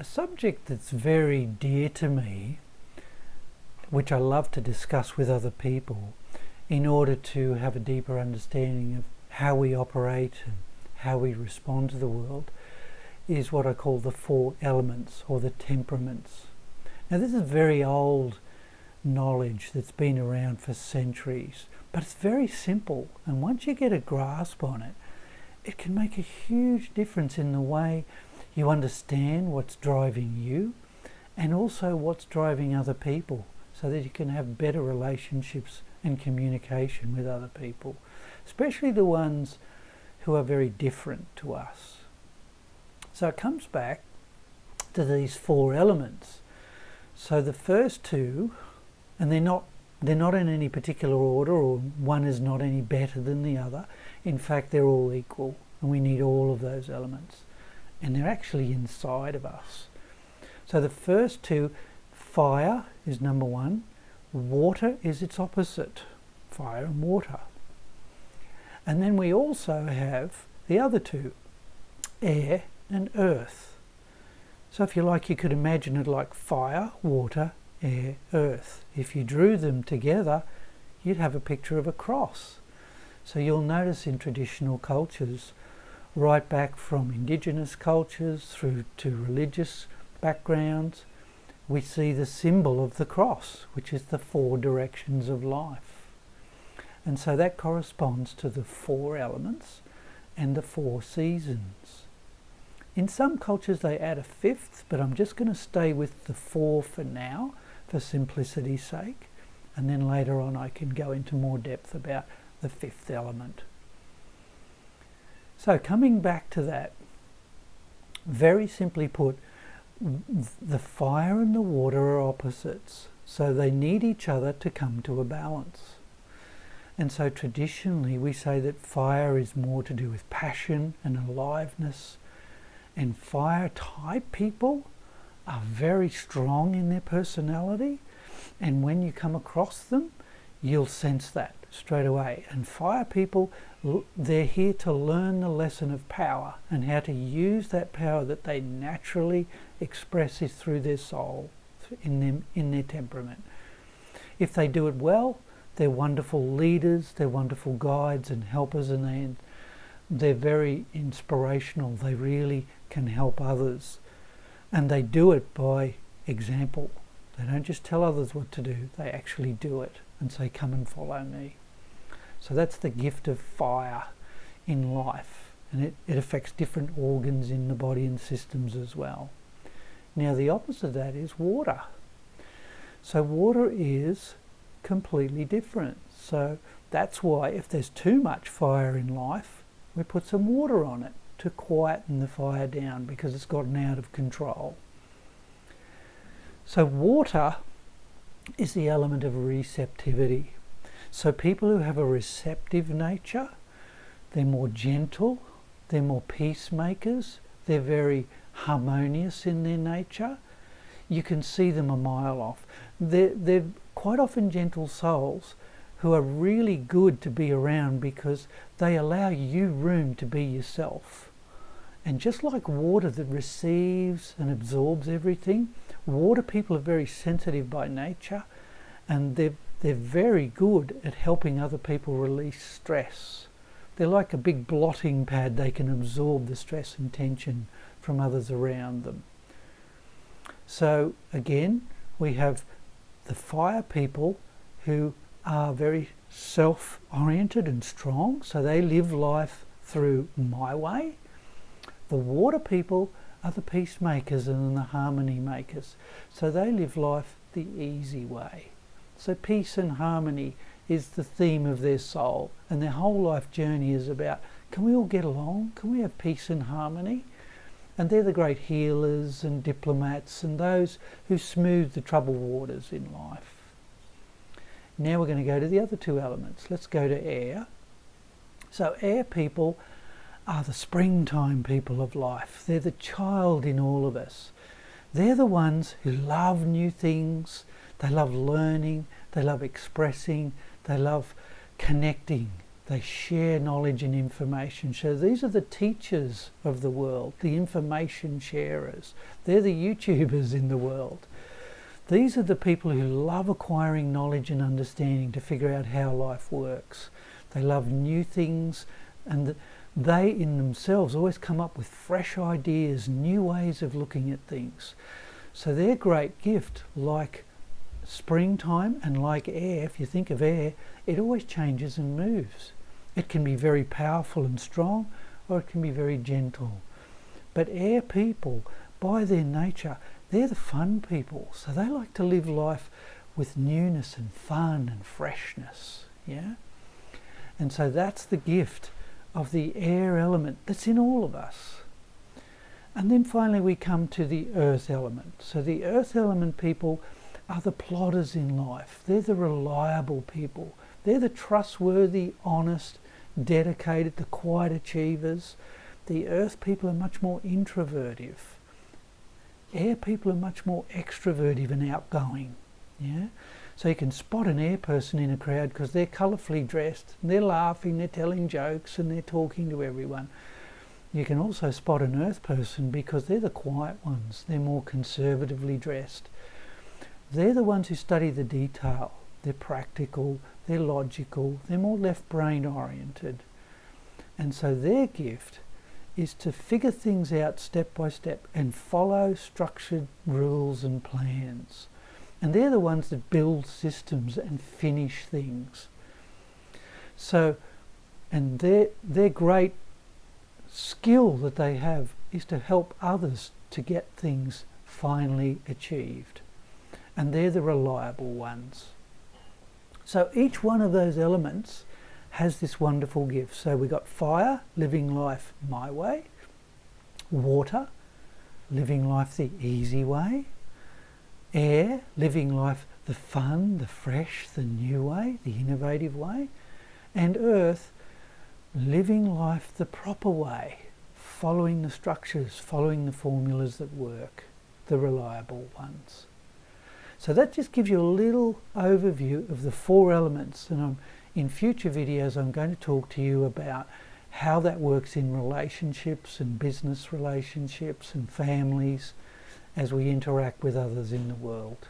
subject that's very dear to me, which I love to discuss with other people in order to have a deeper understanding of how we operate and how we respond to the world, is what I call the 4 elements or the temperaments. Now this is very old knowledge that's been around for centuries, but it's very simple, and once you get a grasp on it, it can make a huge difference in the way you understand what's driving you and also what's driving other people, so that you can have better relationships and communication with other people, especially the ones who are very different to us. So it comes back to these 4 elements. So the first 2, and they're not in any particular order, or one is not any better than the other. In fact, they're all equal, and we need all of those elements, and they're actually inside of us. So the first 2, fire is number 1, water is its opposite, fire and water. And then we also have the other 2, air and earth. So if you like, you could imagine it like fire, water, air, earth. If you drew them together, you'd have a picture of a cross. So you'll notice in traditional cultures, right back from indigenous cultures through to religious backgrounds, we see the symbol of the cross, which is the 4 directions of life. And so that corresponds to the 4 elements and the 4 seasons. In some cultures they add a 5th, but I'm just going to stay with the 4 for now, for simplicity's sake, and then later on I can go into more depth about the 5th element. So coming back to that, very simply put, the fire and the water are opposites, so they need each other to come to a balance. And so traditionally we say that fire is more to do with passion and aliveness, and fire type people are very strong in their personality, and when you come across them you'll sense that straight away. And fire people, they're here to learn the lesson of power and how to use that power that they naturally express is through their soul, in their temperament. If they do it well, they're wonderful leaders, they're wonderful guides and helpers, and they're very inspirational. They really can help others, and they do it by example. They don't just tell others what to do, they actually do it and say, come and follow me. So that's the gift of fire in life, and it affects different organs in the body and systems as well. Now the opposite of that is water. So water is completely different. So that's why if there's too much fire in life, we put some water on it to quieten the fire down, because it's gotten out of control. So water is the element of receptivity. So people who have a receptive nature, they're more gentle, they're more peacemakers, they're very harmonious in their nature. You can see them a mile off. They're quite often gentle souls who are really good to be around, because they allow you room to be yourself. And just like water that receives and absorbs everything, water people are very sensitive by nature, and they're very good at helping other people release stress. They're like a big blotting pad. They can absorb the stress and tension from others around them. So again, we have the fire people who are very self-oriented and strong, so they live life through my way. The water people are the peacemakers and the harmony makers, so they live life the easy way. So peace and harmony is the theme of their soul, and their whole life journey is about, can we all get along? Can we have peace and harmony? And they're the great healers and diplomats and those who smooth the troubled waters in life. Now we're going to go to the other 2 elements. Let's go to air. So air people are the springtime people of life. They're the child in all of us. They're the ones who love new things, they love learning, they love expressing, they love connecting. They share knowledge and information. So these are the teachers of the world, the information sharers. They're the YouTubers in the world. These are the people who love acquiring knowledge and understanding to figure out how life works. They love new things, and they in themselves always come up with fresh ideas, new ways of looking at things. So their great gift, like springtime and like air, if you think of air, it always changes and moves. It can be very powerful and strong, or it can be very gentle. But air people, by their nature, they're the fun people. So they like to live life with newness and fun and freshness. Yeah? And so that's the gift of the air element that's in all of us. And then finally we come to the earth element. So the earth element people are the plodders in life. They're the reliable people. They're the trustworthy, honest, dedicated, the quiet achievers. The earth people are much more introvertive. Air people are much more extrovertive and outgoing. Yeah? So you can spot an air person in a crowd because they're colourfully dressed, and they're laughing, they're telling jokes, and they're talking to everyone. You can also spot an earth person because they're the quiet ones. They're more conservatively dressed. They're the ones who study the detail. They're practical, they're logical, they're more left-brain oriented. And so their gift is to figure things out step by step and follow structured rules and plans. And they're the ones that build systems and finish things. So, and their great skill that they have is to help others to get things finally achieved. And they're the reliable ones. So each one of those elements has this wonderful gift. So we've got fire, living life my way. Water, living life the easy way. Air, living life the fun, the fresh, the new way, the innovative way. And earth, living life the proper way, following the structures, following the formulas that work, the reliable ones. So that just gives you a little overview of the four elements, and in future videos I'm going to talk to you about how that works in relationships and business relationships and families as we interact with others in the world.